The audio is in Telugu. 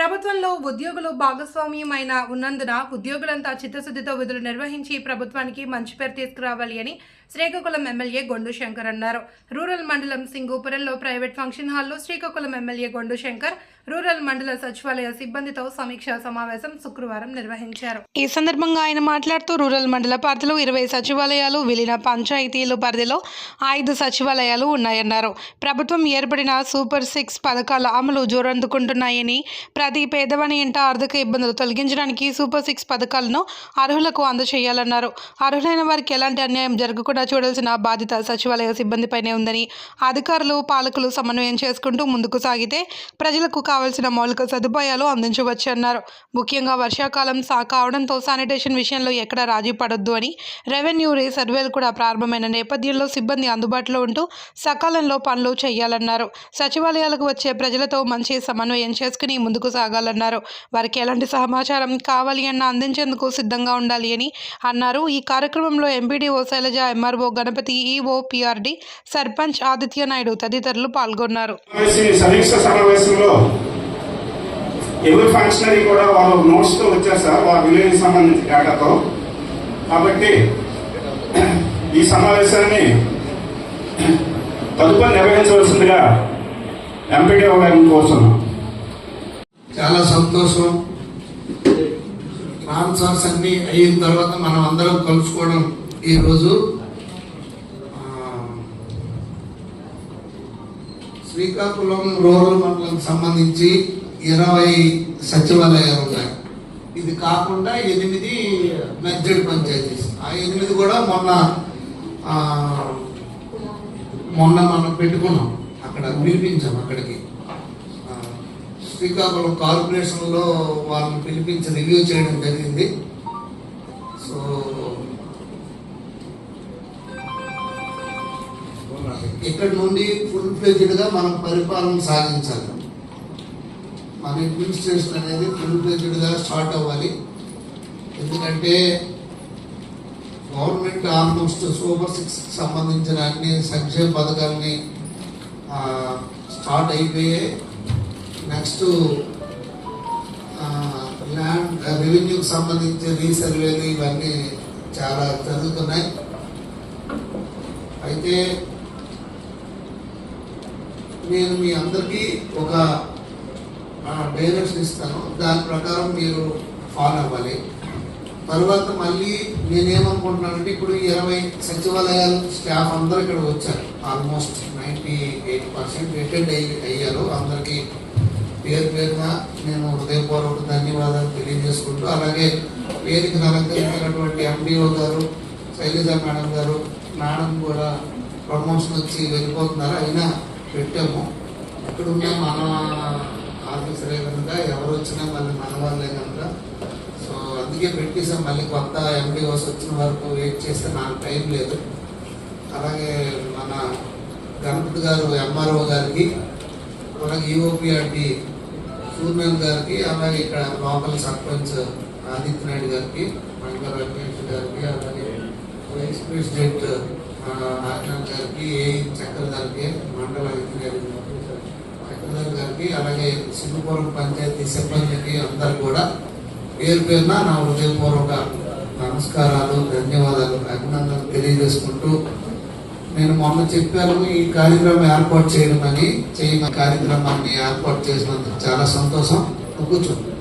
ప్రభుత్వంలో ఉద్యోగులు భాగస్వామ్యమైన ఉన్నందున ఉద్యోగులంతా చిత్తశుద్ధితో విధులు నిర్వహించి ప్రభుత్వానికి మంచి పేరు తీసుకురావాలి అని శ్రీకాకుళం ఎమ్మెల్యే గొండు శంకర్ అన్నారు. రూరల్ మండలం సింగూపురంలో ప్రైవేట్ ఫంక్షన్ హాల్లో శ్రీకాకుళం ఎమ్మెల్యే గొండు శంకర్ రూరల్ మండల సచివాలయ సిబ్బందితో సమీక్షా సమావేశం శుక్రవారం నిర్వహించారు. ఈ సందర్భంగా ఆయన మాట్లాడుతూ రూరల్ మండల పరిధిలో 20 సచివాలయాలు, విలీన పంచాయతీలు పరిధిలో 5 సచివాలయాలు ఉన్నాయన్నారు. ప్రభుత్వం ఏర్పడిన సూపర్ 6 పథకాల అమలు జోరందుకుంటున్నాయని, ప్రతి పేదవాని ఇంట ఆర్థిక ఇబ్బందులు తొలగించడానికి సూపర్ 6 పథకాలను అర్హులకు అందజేయాలన్నారు. అర్హులైన వారికి ఎలాంటి అన్యాయం జరగకుండా చూడాల్సిన బాధ్యత సచివాలయ సిబ్బందిపైనే ఉందని, అధికారులు, పాలకులు సమన్వయం చేసుకుంటూ ముందుకు సాగితే ప్రజలకు కావాల్సిన మౌలిక సదుపాయాలు అందించవచ్చన్నారు. ముఖ్యంగా వర్షాకాలం కావడంతో శానిటేషన్ విషయంలో ఎక్కడ రాజీ పడొద్దు అని, రెవెన్యూ రీసర్వేలు కూడా ప్రారంభమైన నేపథ్యంలో సిబ్బంది అందుబాటులో ఉంటూ సకాలంలో పనులు చేయాలన్నారు. సచివాలయాలకు వచ్చే ప్రజలతో మంచి సమన్వయం చేసుకుని ముందుకు సాగాలన్నారు. వారికి ఎలాంటి సమాచారం కావాలి అన్న అందించేందుకు సిద్ధంగా ఉండాలి అని అన్నారు. ఈ కార్యక్రమంలో MPDO Sailaja, MRO Ganapathi, EO, PRD, sarpanch Aditya Naidu తదితరులు పాల్గొన్నారు. ఎవరి ఫంక్షనరీ కూడా వాళ్ళు నోట్స్తో వచ్చారు సార్, వాళ్ళ విలేజ్ సంబంధించిన డేటాతో. కాబట్టి ఈ సమావేశాన్ని తదుపరి నిర్వహించవలసిందిగా ఎంపీడీఓ గారిని కోరుతున్నాం. చాలా సంతోషం. ట్రాన్స్ఫర్స్ అన్ని అయిన తర్వాత మనం అందరం కలుసుకోవడం ఈరోజు. శ్రీకాకుళం రూరల్ మండలం సంబంధించి 20 సచివాలయాలు ఉన్నాయి. ఇది కాకుండా 8 మెర్జ్డ్ పంచాయతీస్. ఆ 8 కూడా మొన్న మనం పెట్టుకున్నాం, అక్కడ పిలిపించాం. అక్కడికి శ్రీకాకుళం కార్పొరేషన్లో వాళ్ళని పిలిపించి రివ్యూ చేయడం జరిగింది. సో ఇక్కడ నుండి ఫుల్ ఫ్లెడ్జ్డ్గా మనం పరిపాలన సాగించాలి. మన అడ్మినిస్ట్రేషన్ అనేది ఫుల్ ఫ్లెడ్జ్డ్గా స్టార్ట్ అవ్వాలి. ఎందుకంటే గవర్నమెంట్ ఆల్మోస్ట్ సూపర్ 6 సంబంధించిన అన్ని సంక్షేమ పథకాలని స్టార్ట్ అయిపోయాయి. నెక్స్ట్ ల్యాండ్ రెవెన్యూకి సంబంధించి రీసర్వేలు ఇవన్నీ చాలా జరుగుతున్నాయి. అయితే నేను మీ అందరికీ ఒక డైరెక్షన్ ఇస్తాను, దాని ప్రకారం మీరు ఫాలో అవ్వాలి. తర్వాత మళ్ళీ నేనేమనుకుంటున్నానంటే, ఇప్పుడు 20 సచివాలయాలు స్టాఫ్ అందరూ ఇక్కడ వచ్చారు. ఆల్మోస్ట్ 98% అటెండ్ అయ్యారు. అందరికీ పేరు పేరున నేను హృదయపూర్వక ధన్యవాదాలు తెలియజేసుకుంటూ, అలాగే పేరుకి అలంకరించినటువంటి ఎండిఓ గారు, శైలజ మేడం కూడా ప్రమోషన్ వచ్చి వెళ్ళిపోతున్నారు. అయినా పెట్టాము. ఇక్కడున్న మన ఆఫీసరే కనుక ఎవరు వచ్చినా మళ్ళీ మన వాళ్ళే కనుక, సో అందుకే పెట్టేసాం. మళ్ళీ కొత్త ఎండిఓస్ వచ్చిన వరకు వెయిట్ చేస్తే నాకు టైం లేదు. అలాగే మన గణపతి గారు, ఎంఆర్ఓ గారికి, అలాగే ఈఓపిఆర్డి సూర్యన్ గారికి, అలాగే ఇక్కడ లోకల్ సర్పంచ్ ఆదిత్య నాయుడు గారికి, మండల రమేష్ గారికి, అలాగే వైస్ ప్రెసిడెంట్ నారాయణ గారికి, ఏ చక్ర గారికి, మండల ఇంజనీర్ చక్రధర్ గారికి, అలాగే సింగపురం పంచాయతీ సిబ్బందికి అందరు కూడా పేరు పేరున నా హృదయపూర్వక నమస్కారాలు, ధన్యవాదాలు, అభినందనలు తెలియజేసుకుంటూ, నేను మొన్న చెప్పాను ఈ కార్యక్రమం ఏర్పాటు చేయమని కార్యక్రమాన్ని ఏర్పాటు చేసినందుకు చాలా సంతోషం. కూర్చోండి.